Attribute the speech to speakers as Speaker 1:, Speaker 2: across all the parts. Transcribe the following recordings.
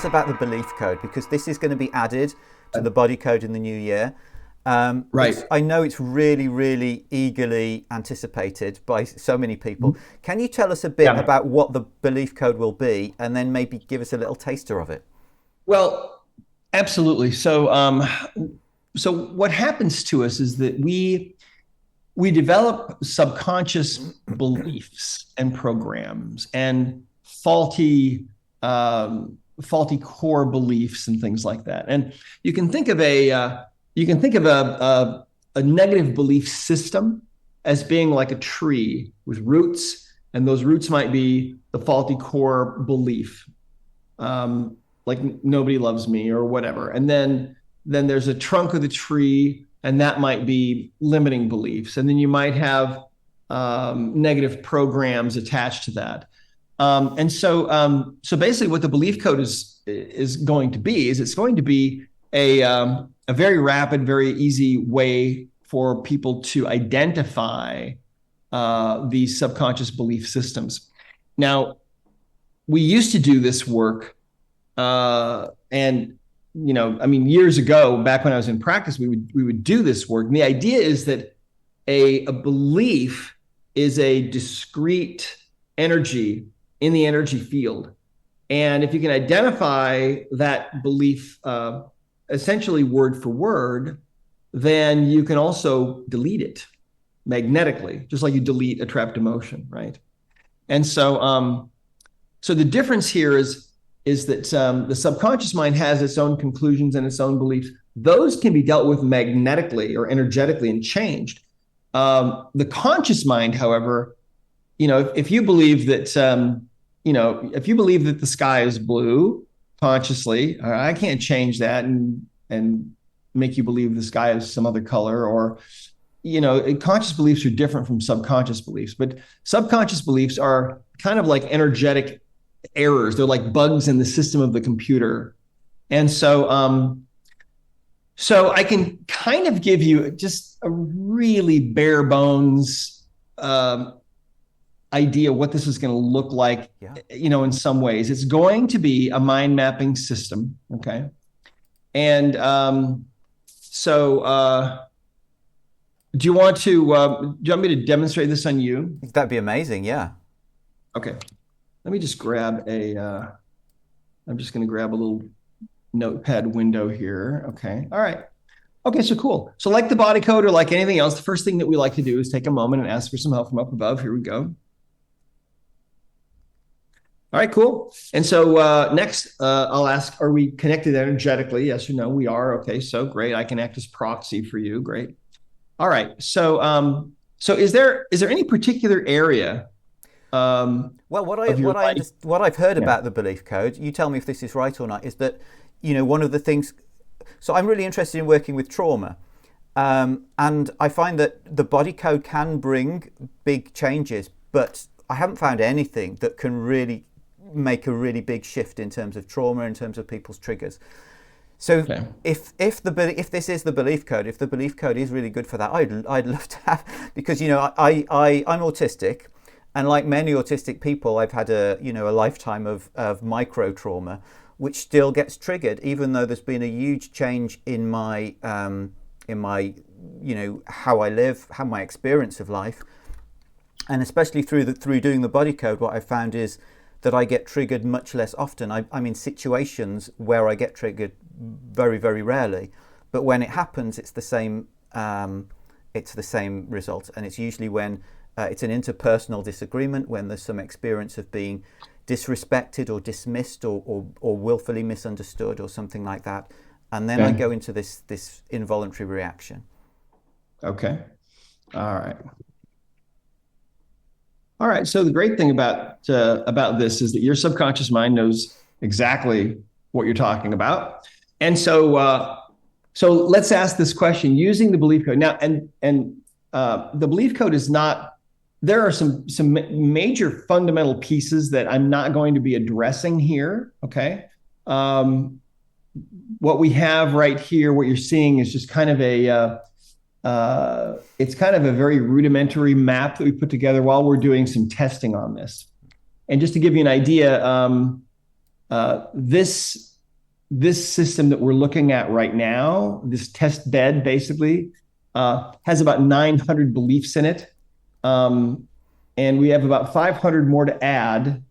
Speaker 1: about the belief code, because this is going to be added to the body code in the new year.
Speaker 2: Right.
Speaker 1: I know it's really, really eagerly anticipated by so many people. Can you tell us a bit
Speaker 2: Yeah.
Speaker 1: about what the belief code will be, and then maybe give us a little taster of it?
Speaker 2: Well, absolutely. So what happens to us is that we develop subconscious beliefs and programs and faulty core beliefs and things like that. And you can think of a negative belief system as being like a tree with roots, and those roots might be the faulty core belief, like nobody loves me or whatever. And then there's a trunk of the tree, and that might be limiting beliefs. And then you might have negative programs attached to that. So basically, what the belief code is going to be is it's going to be a very rapid, very easy way for people to identify these subconscious belief systems. Now, we used to do this work, and years ago, back when I was in practice, we would do this work. And the idea is that a belief is a discrete energy in the energy field. And if you can identify that belief essentially word for word, then you can also delete it magnetically, just like you delete a trapped emotion, right? And so the difference here is that the subconscious mind has its own conclusions and its own beliefs. Those can be dealt with magnetically or energetically and changed. The conscious mind, however, if you believe that, if you believe that the sky is blue consciously, I can't change that and make you believe the sky is some other color. Or, conscious beliefs are different from subconscious beliefs, but subconscious beliefs are kind of like energetic errors. They're like bugs in the system of the computer. And so I can kind of give you just a really bare bones idea what this is going to look like.
Speaker 1: Yeah.
Speaker 2: In some ways, it's going to be a mind mapping system. Okay. And do you want me to demonstrate this on you?
Speaker 1: That'd be amazing. Yeah.
Speaker 2: Okay. Let me just grab I'm just going to grab a little notepad window here. Okay. All right. Okay. So cool. So like the body code or like anything else, the first thing that we like to do is take a moment and ask for some help from up above. Here we go. All right, cool. And so next, I'll ask, are we connected energetically? Yes or no? We are. Okay. So great. I can act as proxy for you. Great. All right. So is there any particular area
Speaker 1: Well, what I've heard about the belief code, you tell me if this is right or not, is that, one of the things, so I'm really interested in working with trauma. And I find that the body code can bring big changes, but I haven't found anything that can really make a really big shift in terms of trauma, in terms of people's triggers. So if this is the belief code, if the belief code is really good for that, I'd love to have, because I'm autistic. And like many autistic people, I've had a lifetime of micro trauma, which still gets triggered, even though there's been a huge change in my how I live, how my experience of life, and especially through doing the body code, what I found is that I get triggered much less often. I'm in situations where I get triggered very, very rarely, but when it happens, it's the same. It's the same result, and it's usually when it's an interpersonal disagreement, when there's some experience of being disrespected or dismissed or willfully misunderstood or something like that, and then I go into this involuntary reaction.
Speaker 2: Okay. All right. So the great thing about this is that your subconscious mind knows exactly what you're talking about, and so let's ask this question using the belief code now. And the belief code is not. There are some major fundamental pieces that I'm not going to be addressing here. Okay. What we have right here, what you're seeing is just kind of it's kind of a very rudimentary map that we put together while we're doing some testing on this. And just to give you an idea, this this system that we're looking at right now, this test bed basically, has about 900 beliefs in it. And we have about 500 more to add.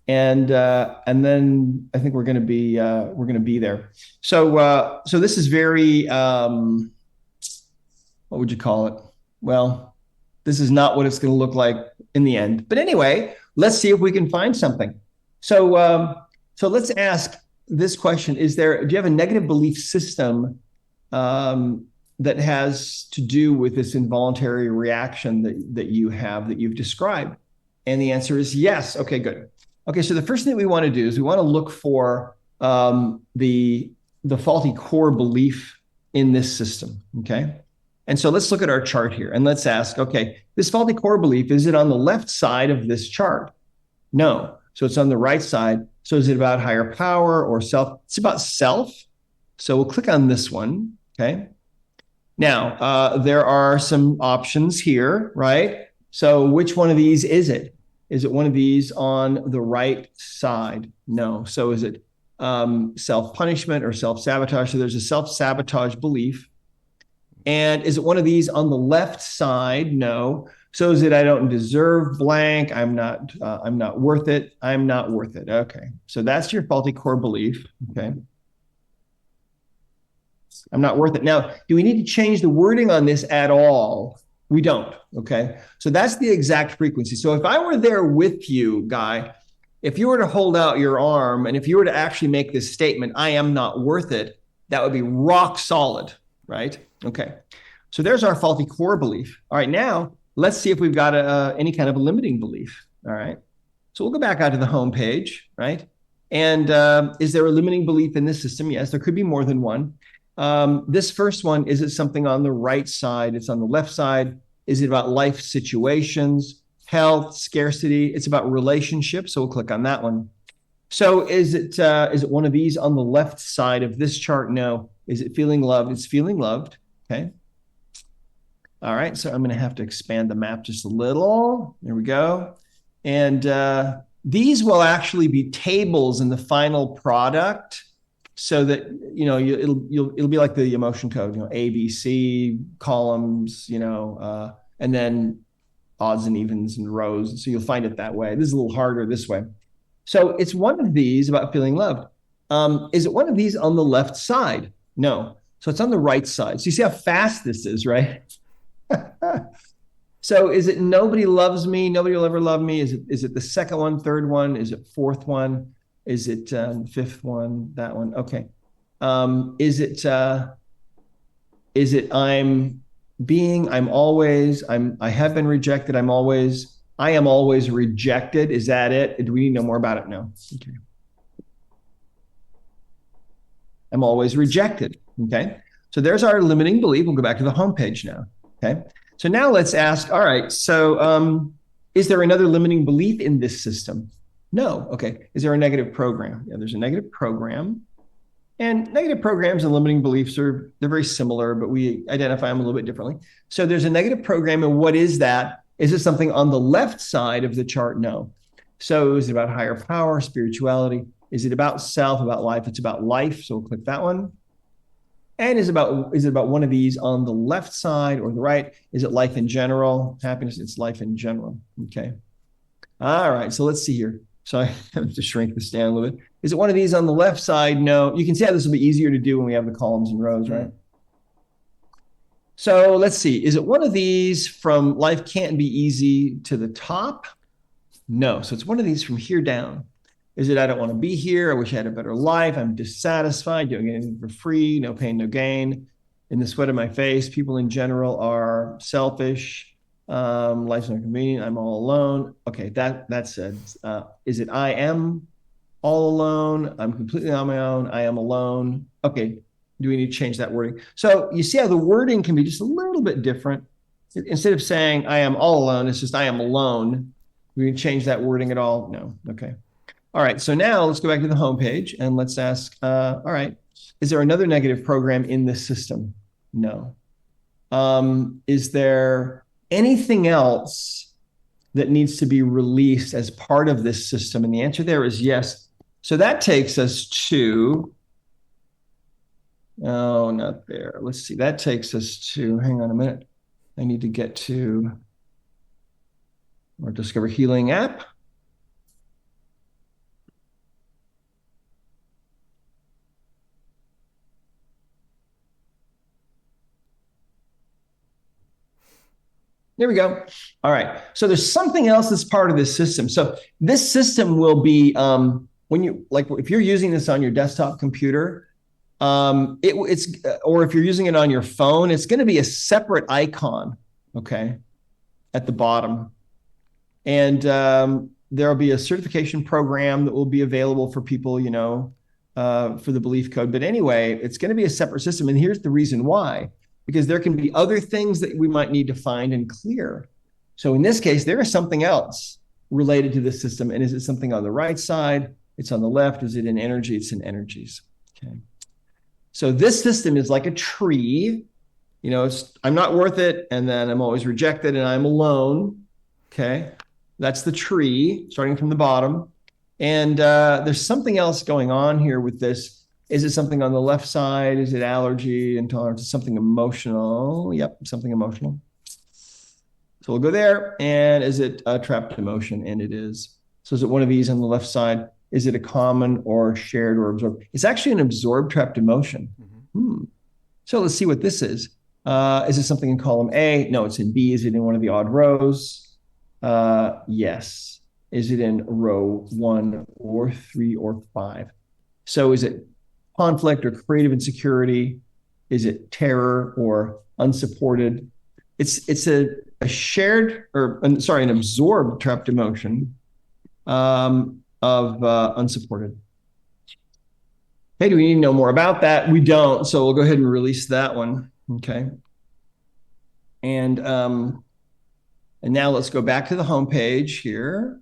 Speaker 2: And then I think we're going to be there. So this is very, what would you call it? Well, this is not what it's going to look like in the end. But anyway, let's see if we can find something. So let's ask this question: do you have a negative belief system that has to do with this involuntary reaction that you've described? And the answer is yes. Okay, good. Okay, so the first thing we want to do is we want to look for the faulty core belief in this system. Okay, and so let's look at our chart here and let's ask, okay, this faulty core belief, is it on the left side of this chart? No. So it's on the right side. So is it about higher power or self? It's about self. So we'll click on this one. Okay. Now, there are some options here, right? So which one of these is it? Is it one of these on the right side? No. So is it self-punishment or self-sabotage? So there's a self-sabotage belief. And is it one of these on the left side? No. So is it I don't deserve blank? I'm not worth it. I'm not worth it. Okay. So that's your faulty core belief. Okay. I'm not worth it. Now, do we need to change the wording on this at all? We don't. Okay. So that's the exact frequency. So if I were there with you, Guy, if you were to hold out your arm and if you were to actually make this statement, I am not worth it, that would be rock solid, right? Okay. So there's our faulty core belief. All right. Now, let's see if we've got any kind of a limiting belief. All right. So we'll go back out to the home page, right? And is there a limiting belief in this system? Yes, there could be more than one. This first one, is it something on the right side? It's on the left side. Is it about life situations, health, scarcity? It's about relationships. So we'll click on that one. So is it one of these on the left side of this chart? No. Is it feeling loved? It's feeling loved. Okay. All right. So I'm going to have to expand the map just a little. There we go. And these will actually be tables in the final product, so that it'll be like the emotion code, A, B, C columns, and then odds and evens and rows. So you'll find it that way. This is a little harder this way. So it's one of these about feeling loved. Is it one of these on the left side? No. So it's on the right side. So you see how fast this is, right? So is it nobody loves me? Nobody will ever love me. Is it the second one, third one? Is it fourth one? Is it fifth one? That one? Okay. Is it I have been rejected. I am always rejected. Is that it? Do we need to know more about it? No. Okay. I'm always rejected. Okay. So there's our limiting belief. We'll go back to the home page now. Okay. So now let's ask, all right, so is there another limiting belief in this system? No. Okay. Is there a negative program? Yeah, there's a negative program. And negative programs and limiting beliefs they're very similar, but we identify them a little bit differently. So there's a negative program, and what is that? Is it something on the left side of the chart? No. So is it about higher power, spirituality? Is it about self, about life? It's about life. So we'll click that one. And is it about one of these on the left side or the right? Is it life in general? Happiness, it's life in general. Okay. All right. So let's see here. So I have to shrink this down a little bit. Is it one of these on the left side? No. You can see how this will be easier to do when we have the columns and rows, right? So let's see. Is it one of these from life can't be easy to the top? No. So it's one of these from here down. Is it I don't want to be here? I wish I had a better life. I'm dissatisfied. Doing anything for free. No pain, no gain. In the sweat of my face. People in general are selfish. Life's not convenient. I'm all alone. Okay, that's it. Is it I am all alone? I'm completely on my own. I am alone. Okay, do we need to change that wording? So you see how the wording can be just a little bit different. Instead of saying I am all alone, it's just I am alone. We can change that wording at all? No. Okay. All right. So now let's go back to the home page and let's ask, all right, is there another negative program in this system? No. Is there anything else that needs to be released as part of this system? And the answer there is yes. So that takes us to Oh, not there. Let's see. That takes us to, hang on a minute. I need to get to our Discover Healing app. There we go. All right. So there's something else that's part of this system. So this system will be, when you, like, if you're using this on your desktop computer, it's, or if you're using it on your phone, it's going to be a separate icon, okay, at the bottom. And there'll be a certification program that will be available for people, you know, for the belief code. But anyway, it's going to be a separate system. And here's the reason why. Because there can be other things that we might need to find and clear. So in this case, there is something else related to this system. And is it something on the right side? It's on the left. Is it in energy? It's in energies. Okay. So this system is like a tree. You know, I'm not worth it. And then I'm always rejected and I'm alone. Okay. That's the tree starting from the bottom. And there's something else going on here with this. Is it something on the left side? Is it allergy, intolerance? Is something emotional? Yep, something emotional. So we'll go there. And is it a trapped emotion? And it is. So is it one of these on the left side? Is it a common or shared or absorbed? It's actually an absorbed trapped emotion. So let's see what this is. Is it something in column A? No, it's in B. Is it in one of the odd rows? Yes. Is it in row 1 or 3 or 5? So is it conflict or creative insecurity? Is it terror or unsupported? It's a shared, or sorry, an absorbed trapped emotion of unsupported. Hey, do we need to know more about that? We don't, so we'll go ahead and release that one. Okay. And now let's go back to the home page here.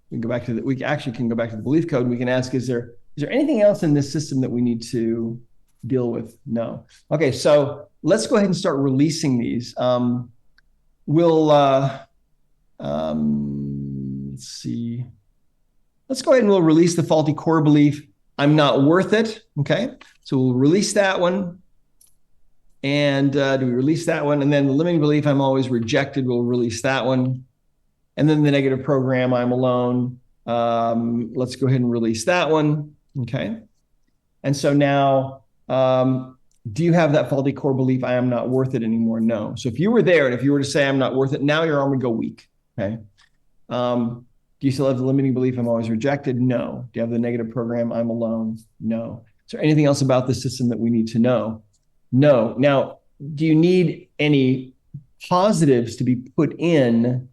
Speaker 2: We can go back to we actually can go back to the belief code. We can ask, is there anything else in this system that we need to deal with? No. Okay, so let's go ahead and start releasing these. Let's see. Let's go ahead and we'll release the faulty core belief, I'm not worth it. Okay, so we'll release that one. And do we release that one? And then the limiting belief, I'm always rejected, we'll release that one. And then the negative program, I'm alone. Let's go ahead and release that one. Okay. And so now, do you have that faulty core belief, I am not worth it anymore? No. So if you were there and if you were to say I'm not worth it, now your arm would go weak. Okay. Do you still have the limiting belief, I'm always rejected? No. Do you have the negative program, I'm alone? No. Is there anything else about the system that we need to know? No. Now, do you need any positives to be put in?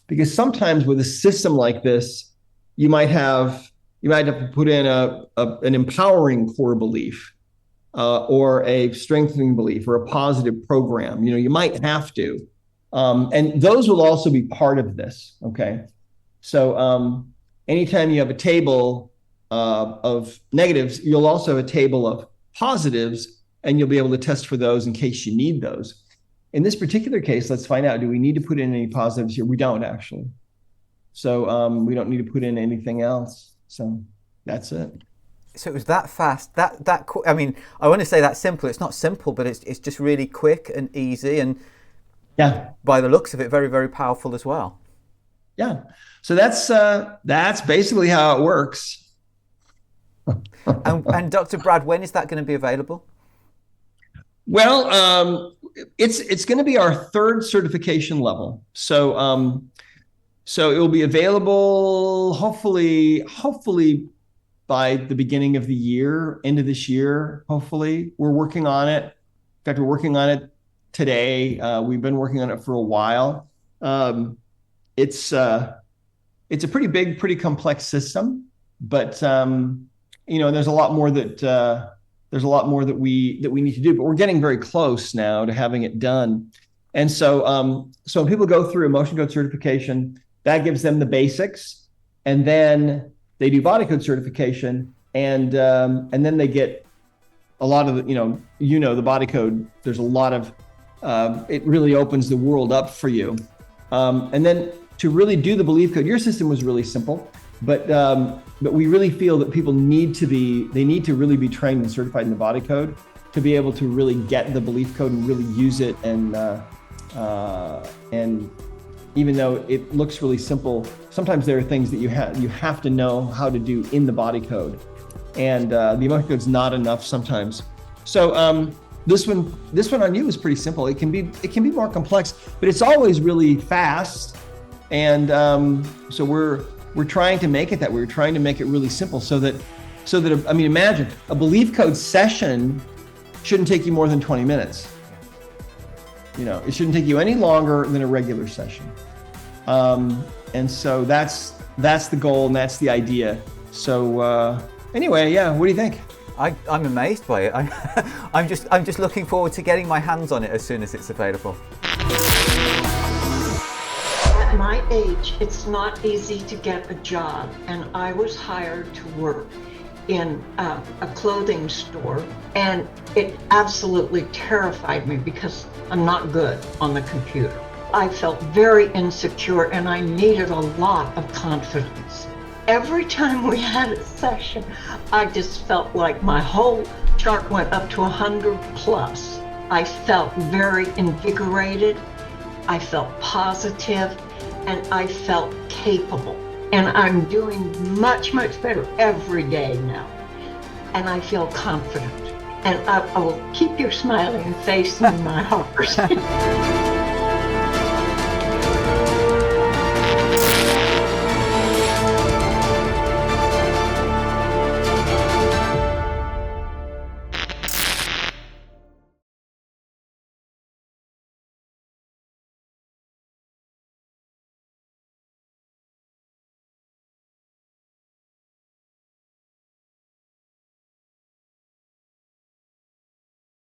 Speaker 2: Because sometimes with a system like this, you might have to put in an empowering core belief, or a strengthening belief, or a positive program. You know, you might have to, and those will also be part of this. Okay, so anytime you have a table of negatives, you'll also have a table of positives, and you'll be able to test for those in case you need those. In this particular case, let's find out, do we need to put in any positives here? We don't actually. So we don't need to put in anything else. So that's it.
Speaker 1: So it was that fast, I mean, I want to say that's simple. It's not simple, but it's just really quick and easy. And
Speaker 2: yeah,
Speaker 1: by the looks of it, very, very powerful as well.
Speaker 2: Yeah. So that's basically how it works.
Speaker 1: and Dr. Brad, when is that going to be available?
Speaker 2: Well, it's going to be our 3rd certification level. So so it will be available hopefully by the beginning of the year, end of this year. Hopefully, we're working on it. In fact, we're working on it today. We've been working on it for a while. It's a pretty big, pretty complex system, but you know, there's a lot more that we need to do, but we're getting very close now to having it done. And so so when people go through emotion code certification, that gives them the basics, and then they do body code certification, and then they get a lot of the body code. There's a lot of it really opens the world up for you, and then to really do the belief code, your system was really simple, but we really feel that people need to really be trained and certified in the body code. to be able to really get the belief code and really use it. And even though it looks really simple, sometimes there are things that you have to know how to do in the body code, and the emotion code's not enough sometimes. So this one on you is pretty simple. It can be more complex, but it's always really fast. And so we're trying to make it that. We're trying to make it really simple so that I mean, imagine a belief code session shouldn't take you more than 20 minutes. You know, it shouldn't take you any longer than a regular session. And so that's the goal, and that's the idea. So anyway, yeah, what do you think?
Speaker 1: I'm amazed by it. I'm just looking forward to getting my hands on it as soon as it's available.
Speaker 3: At my age, it's not easy to get a job, and I was hired to work in a clothing store, and it absolutely terrified me because I'm not good on the computer. I felt very insecure, and I needed a lot of confidence. Every time we had a session, I just felt like my whole chart went up to 100 plus. I felt very invigorated, I felt positive, and I felt capable. And I'm doing much, much better every day now. And I feel confident. And I will keep your smiling face in my heart.